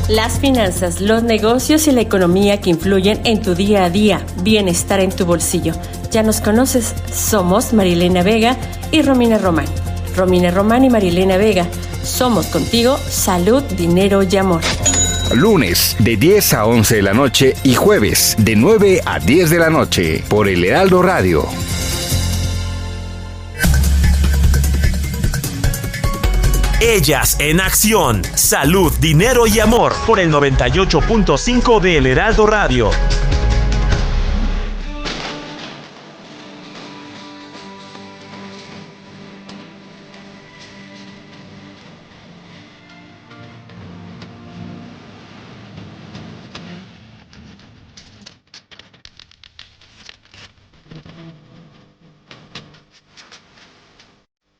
Las finanzas, los negocios y la economía que influyen en tu día a día, bienestar en tu bolsillo. Ya nos conoces, somos Marilena Vega y Romina Román. Romina Román y Marilena Vega. Somos contigo, salud, dinero y amor. Lunes de 10 a 11 de la noche y jueves de 9 a 10 de la noche por El Heraldo Radio. Ellas en acción. Salud, dinero y amor por el 98.5 de El Heraldo Radio.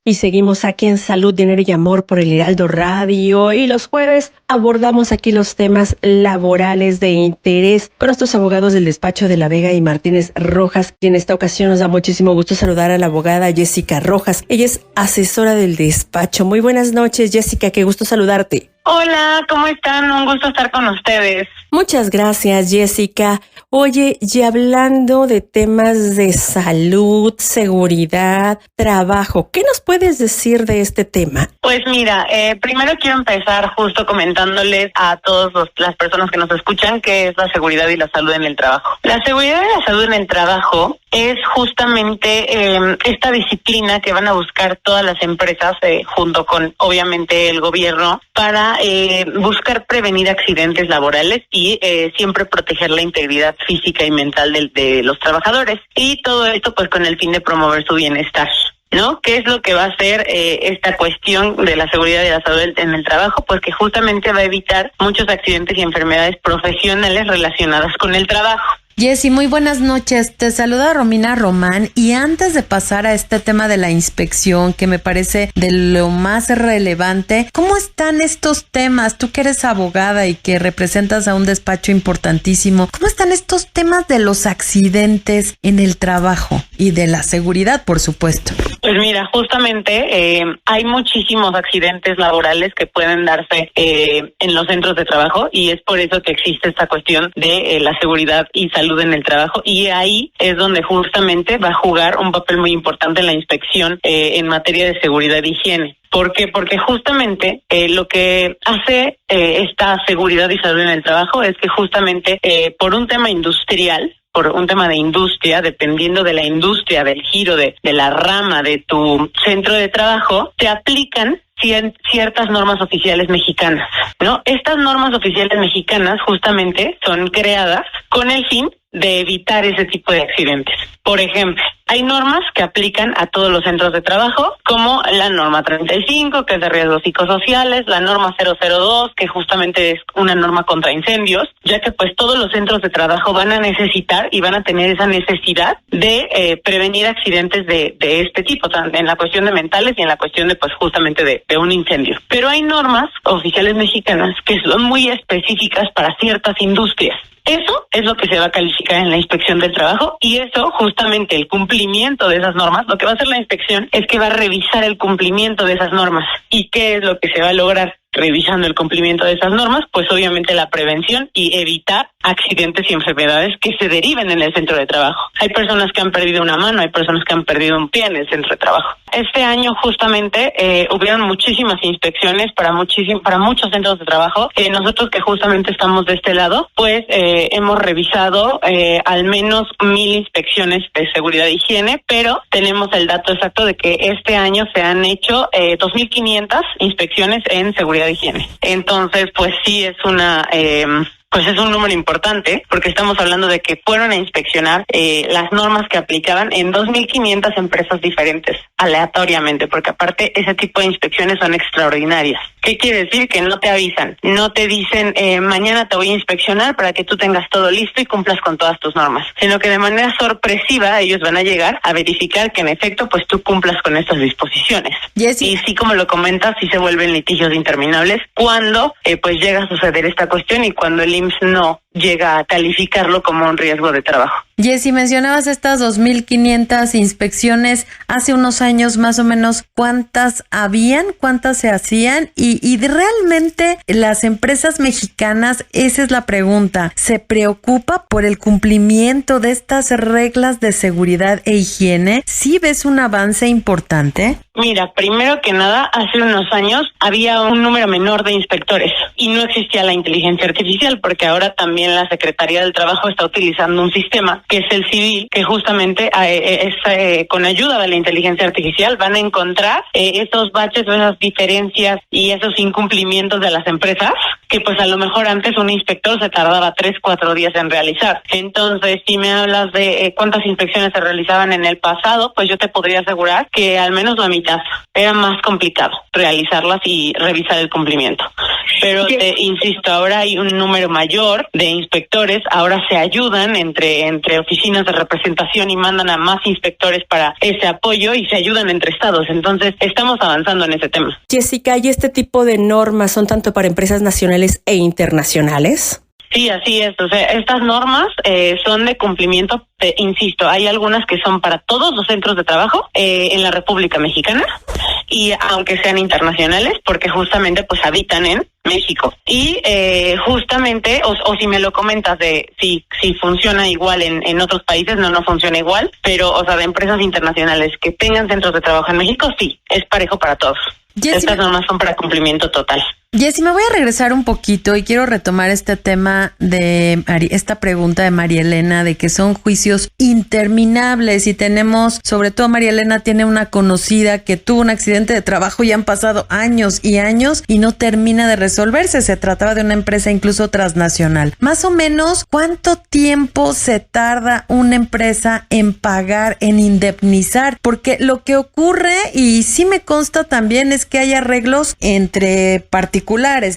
Y seguimos aquí en Salud, Dinero y Amor por El Heraldo Radio. Y los jueves abordamos aquí los temas laborales de interés con nuestros abogados del despacho de La Vega y Martínez Rojas. Y en esta ocasión nos da muchísimo gusto saludar a la abogada Jessica Rojas. Ella es asesora del despacho. Muy buenas noches, Jessica. Qué gusto saludarte. Hola, ¿cómo están? Un gusto estar con ustedes. Muchas gracias, Jessica. Oye, y hablando de temas de salud, seguridad, trabajo, ¿qué nos puedes decir de este tema? Pues mira, primero quiero empezar justo comentándoles a todas las personas que nos escuchan qué es la seguridad y la salud en el trabajo. La seguridad y la salud en el trabajo es justamente esta disciplina que van a buscar todas las empresas junto con, obviamente, el gobierno para buscar prevenir accidentes laborales y siempre proteger la integridad física y mental de los trabajadores. Y todo esto pues con el fin de promover su bienestar, ¿no? ¿Qué es lo que va a hacer esta cuestión de la seguridad y la salud en el trabajo? Pues que justamente va a evitar muchos accidentes y enfermedades profesionales relacionadas con el trabajo. Jessy, muy buenas noches. Te saluda Romina Román y antes de pasar a este tema de la inspección, que me parece de lo más relevante, ¿cómo están estos temas? Tú que eres abogada y que representas a un despacho importantísimo, ¿cómo están estos temas de los accidentes en el trabajo y de la seguridad, por supuesto? Pues mira, justamente hay muchísimos accidentes laborales que pueden darse en los centros de trabajo y es por eso que existe esta cuestión de la seguridad y salud en el trabajo, y ahí es donde justamente va a jugar un papel muy importante en la inspección en materia de seguridad e higiene. ¿Por qué? Porque justamente lo que hace esta seguridad y salud en el trabajo es que justamente por un tema industrial, por un tema de industria, dependiendo de la industria, del giro de la rama de tu centro de trabajo, te aplican ciertas normas oficiales mexicanas, ¿no? Estas normas oficiales mexicanas justamente son creadas con el fin de evitar ese tipo de accidentes. Por ejemplo, hay normas que aplican a todos los centros de trabajo, como la norma 35, que es de riesgos psicosociales, la norma 002, que justamente es una norma contra incendios, ya que pues todos los centros de trabajo van a necesitar y van a tener esa necesidad de prevenir accidentes de este tipo, tanto en la cuestión de mentales y en la cuestión de pues justamente de un incendio. Pero hay normas oficiales mexicanas que son muy específicas para ciertas industrias. Eso es lo que se va a calificar en la inspección del trabajo y eso, justamente el cumplimiento de esas normas, lo que va a hacer la inspección es que va a revisar el cumplimiento de esas normas. ¿Y qué es lo que se va a lograr revisando el cumplimiento de esas normas? Pues obviamente la prevención y evitar accidentes y enfermedades que se deriven en el centro de trabajo. Hay personas que han perdido una mano, hay personas que han perdido un pie en el centro de trabajo. Este año justamente hubieron muchísimas inspecciones para muchos centros de trabajo. Nosotros que justamente estamos de este lado, pues hemos revisado al menos 1,000 inspecciones de seguridad e higiene, pero tenemos el dato exacto de que este año se han hecho 2,500 inspecciones en seguridad e higiene. Entonces, pues sí es pues es un número importante, porque estamos hablando de que fueron a inspeccionar las normas que aplicaban en 2,500 empresas diferentes, aleatoriamente, porque aparte ese tipo de inspecciones son extraordinarias. ¿Qué quiere decir? Que no te avisan, no te dicen mañana te voy a inspeccionar para que tú tengas todo listo y cumplas con todas tus normas, sino que de manera sorpresiva ellos van a llegar a verificar que en efecto pues tú cumplas con estas disposiciones. Jessy. Y sí, como lo comentas, sí se vuelven litigios interminables cuando pues llega a suceder esta cuestión y cuando el IMSS no llega a calificarlo como un riesgo de trabajo. Jessy, mencionabas estas 2.500 inspecciones. Hace unos años más o menos, ¿cuántas habían? ¿Cuántas se hacían? Y realmente las empresas mexicanas, esa es la pregunta, ¿se preocupa por el cumplimiento de estas reglas de seguridad e higiene? ¿Sí ves un avance importante? Mira, primero que nada, hace unos años había un número menor de inspectores y no existía la inteligencia artificial, porque ahora también la Secretaría del Trabajo está utilizando un sistema que es el civil, que justamente con ayuda de la inteligencia artificial van a encontrar esos baches o esas diferencias y esos incumplimientos de las empresas que pues a lo mejor antes un inspector se tardaba 3-4 días en realizar. Entonces, si me hablas de cuántas inspecciones se realizaban en el pasado, pues yo te podría asegurar que al menos la mitad era más complicado realizarlas y revisar el cumplimiento. Pero te insisto, ahora hay un número mayor de inspectores, ahora se ayudan entre oficinas de representación y mandan a más inspectores para ese apoyo y se ayudan entre estados. Entonces, estamos avanzando en ese tema. Jessica, ¿y este tipo de normas son tanto para empresas nacionales e internacionales? Sí, así es. O sea, estas normas son de cumplimiento, insisto, hay algunas que son para todos los centros de trabajo en la República Mexicana y aunque sean internacionales, porque justamente pues habitan en México. Y justamente, o si me lo comentas de si funciona igual en otros países, no funciona igual, pero o sea, de empresas internacionales que tengan centros de trabajo en México, sí, es parejo para todos. Estas normas son para cumplimiento total. Jessy, me voy a regresar un poquito y quiero retomar este tema de esta pregunta de María Elena de que son juicios interminables y tenemos, sobre todo María Elena tiene una conocida que tuvo un accidente de trabajo y han pasado años y años y no termina de resolverse. Se trataba de una empresa incluso transnacional. Más o menos, ¿cuánto tiempo se tarda una empresa en pagar, en indemnizar? Porque lo que ocurre, y sí me consta también, es que hay arreglos entre particulares,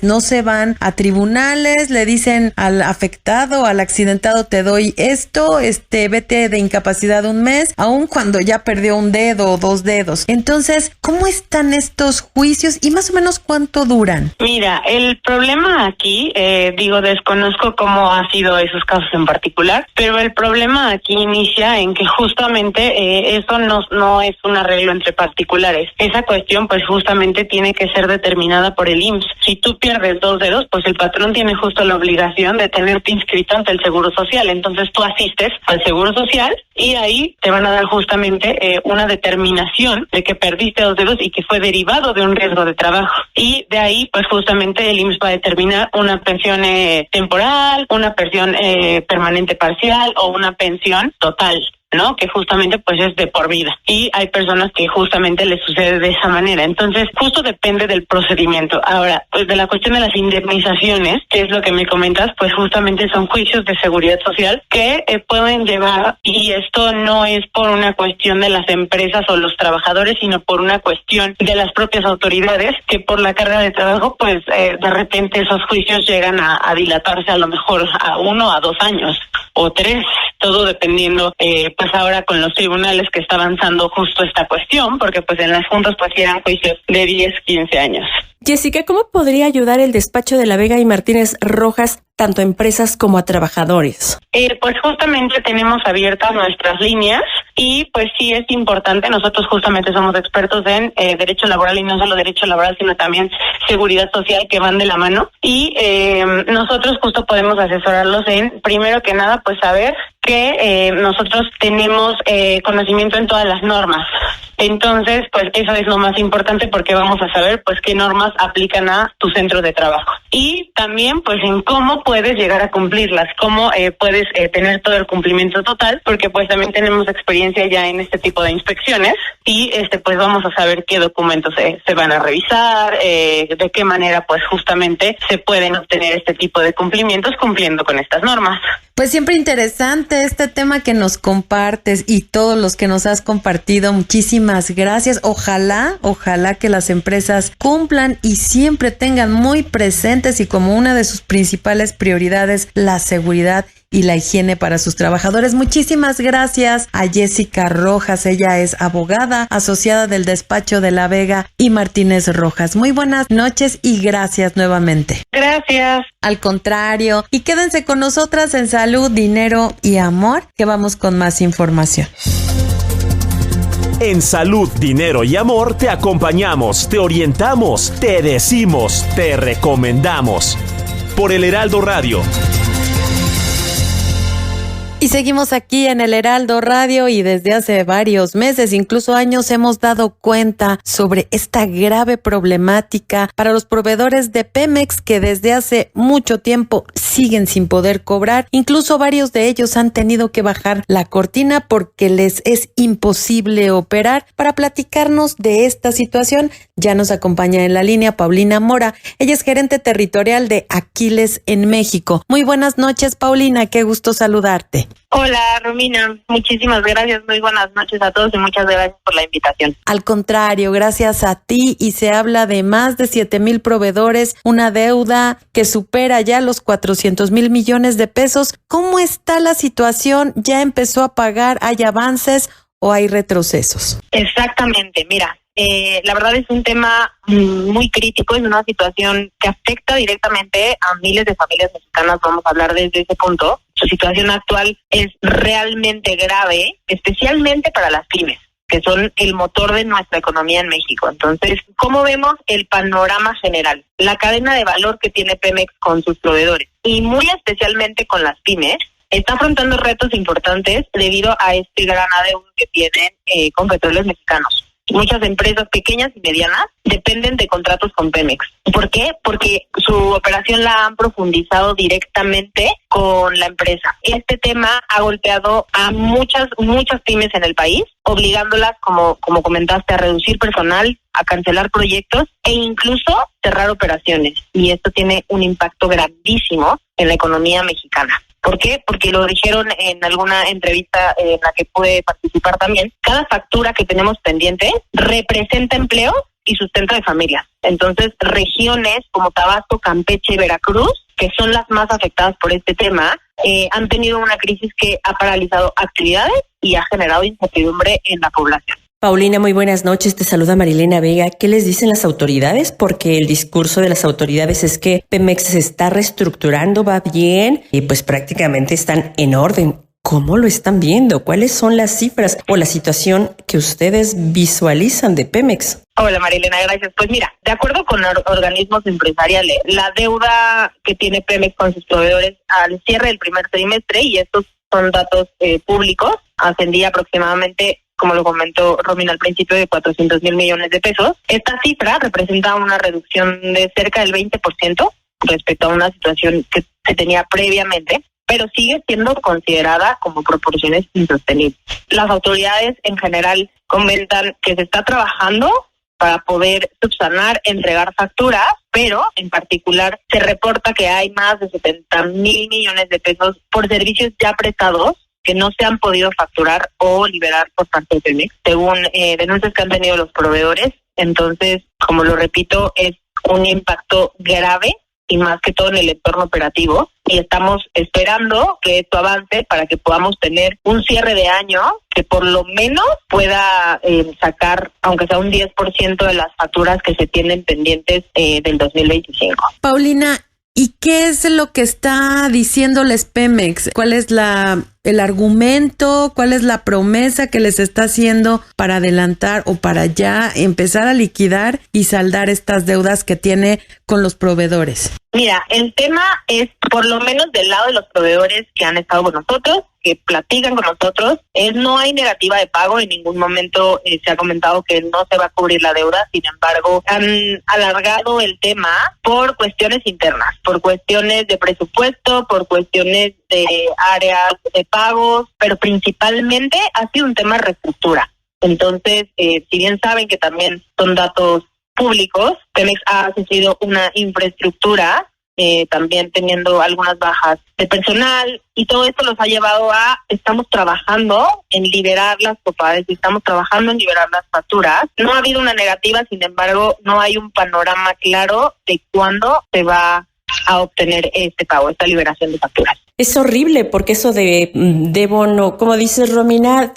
no se van a tribunales, le dicen al afectado, al accidentado, te doy esto, vete de incapacidad un mes, aun cuando ya perdió un dedo o 2 dedos. Entonces, ¿cómo están estos juicios y más o menos cuánto duran? Mira, el problema aquí, desconozco cómo ha sido esos casos en particular, pero el problema aquí inicia en que justamente eso no es un arreglo entre particulares. Esa cuestión pues justamente tiene que ser determinada por el IMSS. Si tú pierdes 2 dedos, pues el patrón tiene justo la obligación de tenerte inscrito ante el Seguro Social. Entonces tú asistes al Seguro Social y ahí te van a dar justamente una determinación de que perdiste 2 dedos y que fue derivado de un riesgo de trabajo. Y de ahí, pues justamente el IMSS va a determinar una pensión temporal, una pensión permanente parcial o una pensión total, ¿no? Que justamente pues es de por vida. Y hay personas que justamente les sucede de esa manera. Entonces, justo depende del procedimiento. Ahora, pues de la cuestión de las indemnizaciones, que es lo que me comentas, pues justamente son juicios de seguridad social que pueden llevar, y esto no es por una cuestión de las empresas o los trabajadores, sino por una cuestión de las propias autoridades, que por la carga de trabajo, pues de repente esos juicios llegan a dilatarse a lo mejor a 1 a 2 años o 3, todo dependiendo, pues ahora con los tribunales que está avanzando justo esta cuestión, porque pues en las juntas pues eran juicios de 10, 15 años. Jessica, ¿cómo podría ayudar el despacho de la Vega y Martínez Rojas tanto a empresas como a trabajadores? Pues justamente tenemos abiertas nuestras líneas y pues sí es importante, nosotros justamente somos expertos en derecho laboral y no solo derecho laboral, sino también seguridad social, que van de la mano, y nosotros justo podemos asesorarlos en, primero que nada, pues saber que nosotros tenemos conocimiento en todas las normas. Entonces, pues eso es lo más importante, porque vamos a saber pues qué normas aplican a tu centro de trabajo. Y también pues en cómo puedes llegar a cumplirlas, cómo puedes tener todo el cumplimiento total, porque pues también tenemos experiencia ya en este tipo de inspecciones y pues vamos a saber qué documentos se van a revisar, de qué manera pues justamente se pueden obtener este tipo de cumplimientos cumpliendo con estas normas. Pues siempre interesante este tema que nos compartes y todos los que nos has compartido. Muchísimas gracias. Ojalá que las empresas cumplan y siempre tengan muy presentes y como una de sus principales prioridades la seguridad y la higiene para sus trabajadores. Muchísimas gracias a Jessica Rojas. Ella es abogada asociada del despacho de La Vega y Martínez Rojas. Muy buenas noches y gracias nuevamente. Gracias. Al contrario, y quédense con nosotras en Salud, Dinero y Amor, que vamos con más información. En Salud, Dinero y Amor te acompañamos, te orientamos, te decimos, te recomendamos. Por el Heraldo Radio. Y seguimos aquí en el Heraldo Radio y desde hace varios meses, incluso años, hemos dado cuenta sobre esta grave problemática para los proveedores de Pemex que desde hace mucho tiempo siguen sin poder cobrar. Incluso varios de ellos han tenido que bajar la cortina porque les es imposible operar. Para platicarnos de esta situación, ya nos acompaña en la línea Paulina Mora. Ella es gerente territorial de Aquiles en México. Muy buenas noches, Paulina, qué gusto saludarte. Hola, Romina. Muchísimas gracias. Muy buenas noches a todos y muchas gracias por la invitación. Al contrario, gracias a ti, y se habla de más de 7,000 proveedores, una deuda que supera ya los 400,000 millones de pesos. ¿Cómo está la situación? ¿Ya empezó a pagar? ¿Hay avances o hay retrocesos? Exactamente. Mira, la verdad es un tema muy crítico, es una situación que afecta directamente a miles de familias mexicanas. Vamos a hablar desde ese punto. Su situación actual es realmente grave, especialmente para las pymes, que son el motor de nuestra economía en México. Entonces, ¿cómo vemos el panorama general? La cadena de valor que tiene Pemex con sus proveedores, y muy especialmente con las pymes, está afrontando retos importantes debido a este gran adeudo que tienen con Petróleos Mexicanos. Muchas empresas pequeñas y medianas dependen de contratos con Pemex. ¿Por qué? Porque su operación la han profundizado directamente con la empresa. Este tema ha golpeado a muchas pymes en el país, obligándolas, como comentaste, a reducir personal, a cancelar proyectos e incluso cerrar operaciones. Y esto tiene un impacto grandísimo en la economía mexicana. ¿Por qué? Porque lo dijeron en alguna entrevista en la que pude participar también. Cada factura que tenemos pendiente representa empleo y sustento de familias. Entonces, regiones como Tabasco, Campeche y Veracruz, que son las más afectadas por este tema, han tenido una crisis que ha paralizado actividades y ha generado incertidumbre en la población. Paulina, muy buenas noches. Te saluda Marilena Vega. ¿Qué les dicen las autoridades? Porque el discurso de las autoridades es que Pemex se está reestructurando, va bien y pues prácticamente están en orden. ¿Cómo lo están viendo? ¿Cuáles son las cifras o la situación que ustedes visualizan de Pemex? Hola Marilena, gracias. Pues mira, de acuerdo con organismos empresariales, la deuda que tiene Pemex con sus proveedores al cierre del primer trimestre, y estos son datos públicos, ascendía aproximadamente, como lo comentó Romina al principio, de 400,000 millones de pesos. Esta cifra representa una reducción de cerca del 20% respecto a una situación que se tenía previamente, pero sigue siendo considerada como proporciones insostenibles. Las autoridades en general comentan que se está trabajando para poder subsanar, entregar facturas, pero en particular se reporta que hay más de 70,000 millones de pesos por servicios ya prestados que no se han podido facturar o liberar por parte de Pemex, según denuncias que han tenido los proveedores. Entonces, como lo repito, es un impacto grave y más que todo en el entorno operativo, y estamos esperando que esto avance para que podamos tener un cierre de año que por lo menos pueda sacar, aunque sea un 10% de las facturas que se tienen pendientes del 2025. Paulina, ¿y qué es lo que está diciéndoles Pemex? ¿Cuál es el argumento? ¿Cuál es la promesa que les está haciendo para adelantar o para ya empezar a liquidar y saldar estas deudas que tiene con los proveedores? Mira, el tema es, por lo menos del lado de los proveedores que han estado con nosotros, que platican con nosotros, no hay negativa de pago. En ningún momento se ha comentado que no se va a cubrir la deuda. Sin embargo, han alargado el tema por cuestiones internas, por cuestiones de presupuesto, por cuestiones de áreas de pagos, pero principalmente ha sido un tema de reestructura. Entonces, si bien saben que también son datos públicos, Pemex ha sufrido una infraestructura, también teniendo algunas bajas de personal, y todo esto los ha llevado a, estamos trabajando en liberar las copadas, estamos trabajando en liberar las facturas. No ha habido una negativa, sin embargo, no hay un panorama claro de cuándo se va a obtener este pago, esta liberación de facturas. Es horrible porque eso de debo no, como dices Romina,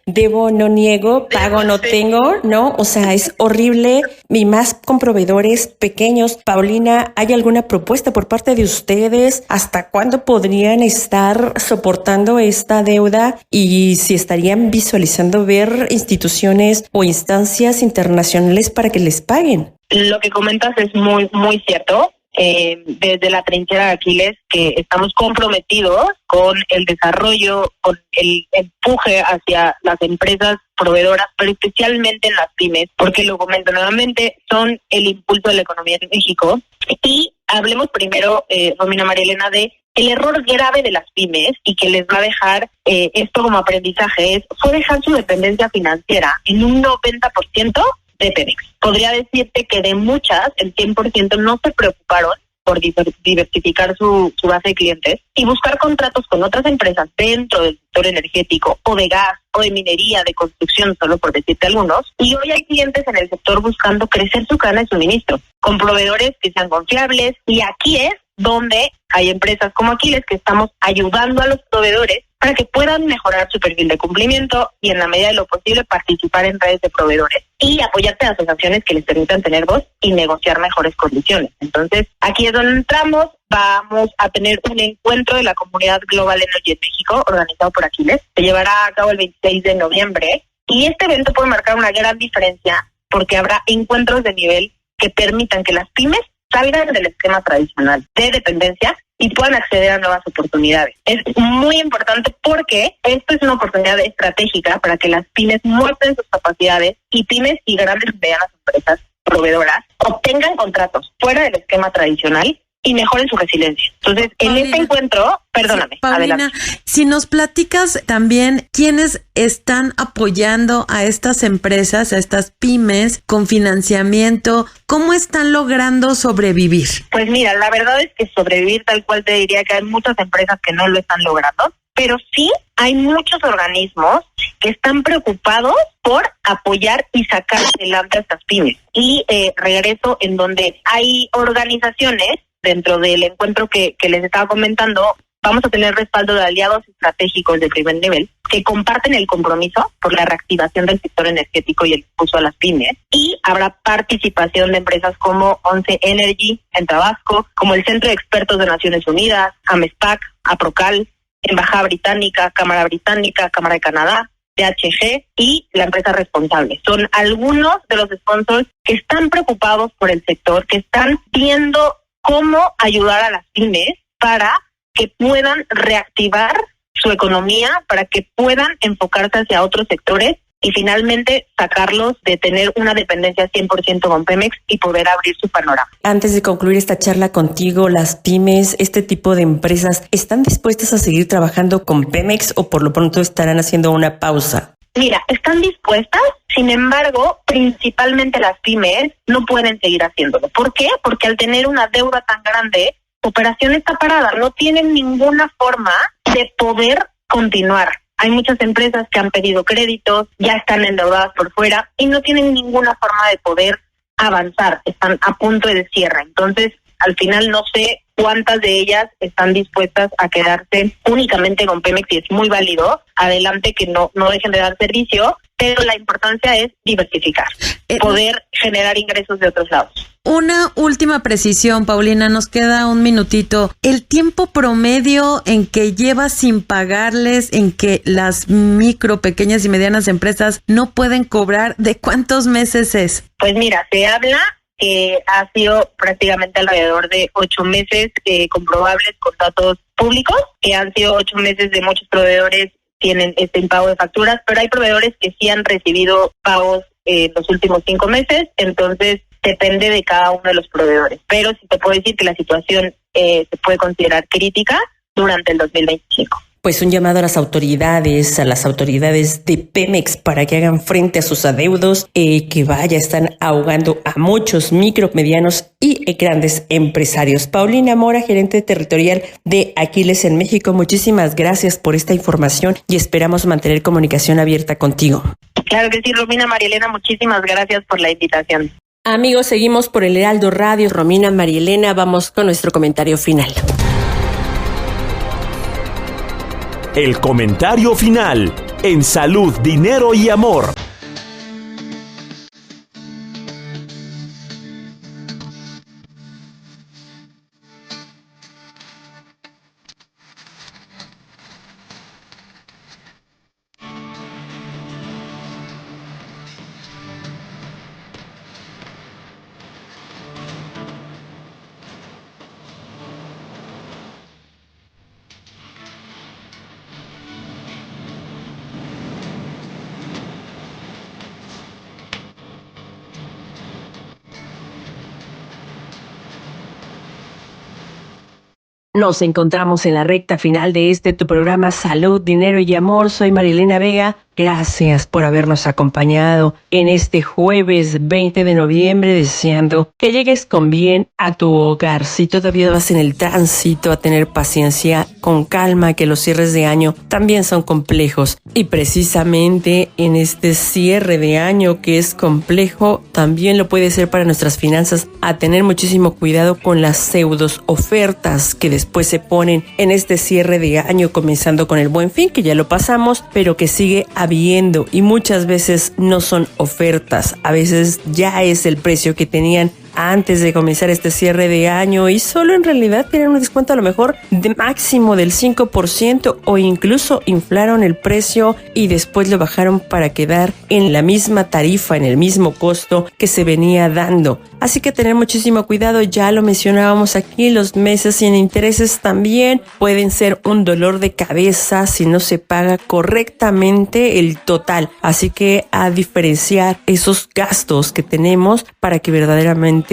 debo no niego, pago no tengo, ¿no? O sea, es horrible y más con proveedores pequeños. Paulina, ¿hay alguna propuesta por parte de ustedes? ¿Hasta cuándo podrían estar soportando esta deuda? Y si estarían visualizando ver instituciones o instancias internacionales para que les paguen. Lo que comentas es muy, muy cierto. Desde la trinchera de Aquiles, que estamos comprometidos con el desarrollo, con el empuje hacia las empresas proveedoras, pero especialmente en las pymes, porque lo comento nuevamente, son el impulso de la economía de México. Y hablemos primero, Romina, María Elena, de el error grave de las pymes y que les va a dejar esto como aprendizaje fue dejar su dependencia financiera en un 90% de Pemex. Podría decirte que de muchas, el 100% no se preocuparon por diversificar su base de clientes y buscar contratos con otras empresas dentro del sector energético o de gas o de minería, de construcción, solo por decirte algunos. Y hoy hay clientes en el sector buscando crecer su cadena de suministro con proveedores que sean confiables, y aquí es donde hay empresas como Aquiles que estamos ayudando a los proveedores para que puedan mejorar su perfil de cumplimiento y en la medida de lo posible participar en redes de proveedores y apoyarte a asociaciones que les permitan tener voz y negociar mejores condiciones. Entonces, aquí es donde entramos. Vamos a tener un encuentro de la comunidad Global Energy en México, organizado por Aquiles. Se llevará a cabo el 26 de noviembre y este evento puede marcar una gran diferencia porque habrá encuentros de nivel que permitan que las pymes salgan del esquema tradicional de dependencia y puedan acceder a nuevas oportunidades. Es muy importante porque esto es una oportunidad estratégica para que las pymes muestren sus capacidades y pymes y grandes y medianas empresas proveedoras obtengan contratos fuera del esquema tradicional y mejoren su resiliencia. Entonces, Paulina, en este encuentro, perdóname, Paulina, adelante. Si nos platicas también quiénes están apoyando a estas empresas, a estas pymes con financiamiento, ¿cómo están logrando sobrevivir? Pues mira, la verdad es que sobrevivir tal cual te diría que hay muchas empresas que no lo están logrando, pero sí hay muchos organismos que están preocupados por apoyar y sacar adelante a estas pymes. Y regreso en donde hay organizaciones. Dentro del encuentro que les estaba comentando, vamos a tener respaldo de aliados estratégicos de primer nivel que comparten el compromiso por la reactivación del sector energético y el impulso a las pymes. Y habrá participación de empresas como Once Energy en Tabasco, como el Centro de Expertos de Naciones Unidas, AMESPAC, APROCAL, Embajada Británica, Cámara de Canadá, DHG y la empresa responsable. Son algunos de los sponsors que están preocupados por el sector, que están viendo cómo ayudar a las pymes para que puedan reactivar su economía, para que puedan enfocarse hacia otros sectores y finalmente sacarlos de tener una dependencia 100% con Pemex y poder abrir su panorama. Antes de concluir esta charla contigo, ¿las pymes, este tipo de empresas, están dispuestas a seguir trabajando con Pemex o por lo pronto estarán haciendo una pausa? Mira, están dispuestas, sin embargo, principalmente las pymes no pueden seguir haciéndolo. ¿Por qué? Porque al tener una deuda tan grande, su operación está parada, no tienen ninguna forma de poder continuar. Hay muchas empresas que han pedido créditos, ya están endeudadas por fuera y no tienen ninguna forma de poder avanzar, están a punto de cierre. Entonces, al final no sé cuántas de ellas están dispuestas a quedarse únicamente con Pemex y es muy válido. Adelante, que no dejen de dar servicio, pero la importancia es diversificar, poder generar ingresos de otros lados. Una última precisión, Paulina, nos queda un minutito. El tiempo promedio en que lleva sin pagarles, en que las micro, pequeñas y medianas empresas no pueden cobrar, ¿de cuántos meses es? Pues mira, se habla que ha sido prácticamente alrededor de 8 meses comprobables con datos públicos, que han sido 8 meses de muchos proveedores tienen este impago de facturas, pero hay proveedores que sí han recibido pagos los últimos 5 meses, entonces depende de cada uno de los proveedores. Pero sí te puedo decir que la situación se puede considerar crítica durante el 2025. Pues un llamado a las autoridades de Pemex para que hagan frente a sus adeudos, que están ahogando a muchos micro, medianos y grandes empresarios. Paulina Mora, gerente territorial de Aquiles en México, muchísimas gracias por esta información y esperamos mantener comunicación abierta contigo. Claro que sí, Romina, María Elena, muchísimas gracias por la invitación. Amigos, seguimos por el Heraldo Radio. Romina, Marielena, vamos con nuestro comentario final. El comentario final en Salud, Dinero y Amor. Nos encontramos en la recta final de tu programa Salud, Dinero y Amor. Soy Marielena Vega. Gracias por habernos acompañado en este jueves 20 de noviembre, deseando que llegues con bien a tu hogar. Si todavía vas en el tránsito, a tener paciencia, con calma, que los cierres de año también son complejos. Y precisamente en este cierre de año que es complejo, también lo puede ser para nuestras finanzas, a tener muchísimo cuidado con las pseudos ofertas que después se ponen en este cierre de año, comenzando con el Buen Fin, que ya lo pasamos, pero que sigue habiendo, y muchas veces no son ofertas, a veces ya es el precio que tenían antes de comenzar este cierre de año y solo en realidad tienen un descuento a lo mejor de máximo del 5% o incluso inflaron el precio y después lo bajaron para quedar en la misma tarifa, en el mismo costo que se venía dando. Así que tener muchísimo cuidado, ya lo mencionábamos aquí, los meses sin intereses también pueden ser un dolor de cabeza si no se paga correctamente el total. Así que a diferenciar esos gastos que tenemos para que verdaderamente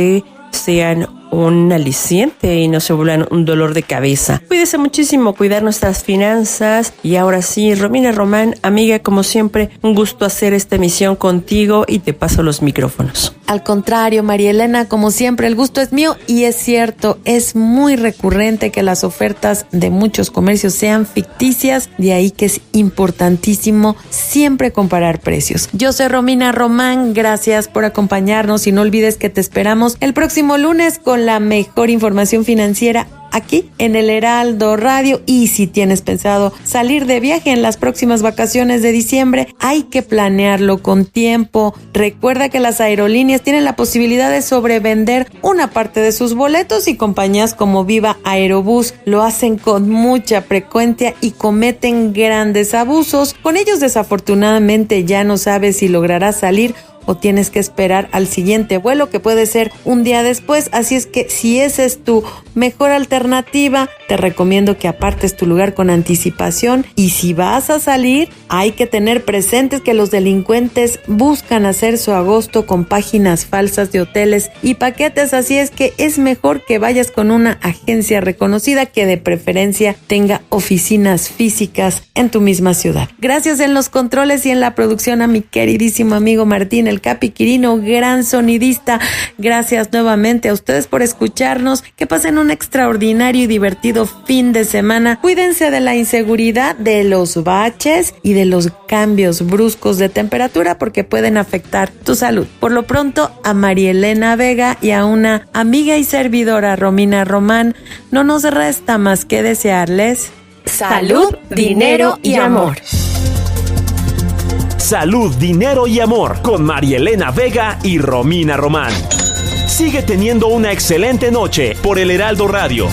sean un aliciente y no se vuelvan un dolor de cabeza. Cuídese muchísimo, cuidar nuestras finanzas. Y ahora sí, Romina Román, amiga, como siempre, un gusto hacer esta emisión contigo y te paso los micrófonos. Al contrario, Marielena, como siempre, el gusto es mío y es cierto, es muy recurrente que las ofertas de muchos comercios sean ficticias, de ahí que es importantísimo siempre comparar precios. Yo soy Romina Román, gracias por acompañarnos y no olvides que te esperamos el próximo lunes con la mejor información financiera aquí en el Heraldo Radio. Y si tienes pensado salir de viaje en las próximas vacaciones de diciembre, hay que planearlo con tiempo. Recuerda que las aerolíneas tienen la posibilidad de sobrevender una parte de sus boletos y compañías como Viva Aerobús lo hacen con mucha frecuencia y cometen grandes abusos. Con ellos desafortunadamente ya no sabes si lograrás salir o tienes que esperar al siguiente vuelo, que puede ser un día después. Así es que si esa es tu mejor alternativa, te recomiendo que apartes tu lugar con anticipación. Y si vas a salir, hay que tener presentes que los delincuentes buscan hacer su agosto con páginas falsas de hoteles y paquetes. Así es que es mejor que vayas con una agencia reconocida, que de preferencia tenga oficinas físicas en tu misma ciudad. Gracias en los controles y en la producción a mi queridísimo amigo Martín, el Capi Quirino, gran sonidista. Gracias nuevamente a ustedes por escucharnos. Que pasen un extraordinario y divertido fin de semana. Cuídense de la inseguridad, de los baches y de los cambios bruscos de temperatura, porque pueden afectar tu salud. Por lo pronto, a Marielena Vega y a una amiga y servidora, Romina Román, no nos resta más que desearles salud, dinero y amor. Salud, Dinero y Amor con Marielena Vega y Romina Román. Sigue teniendo una excelente noche por el Heraldo Radio.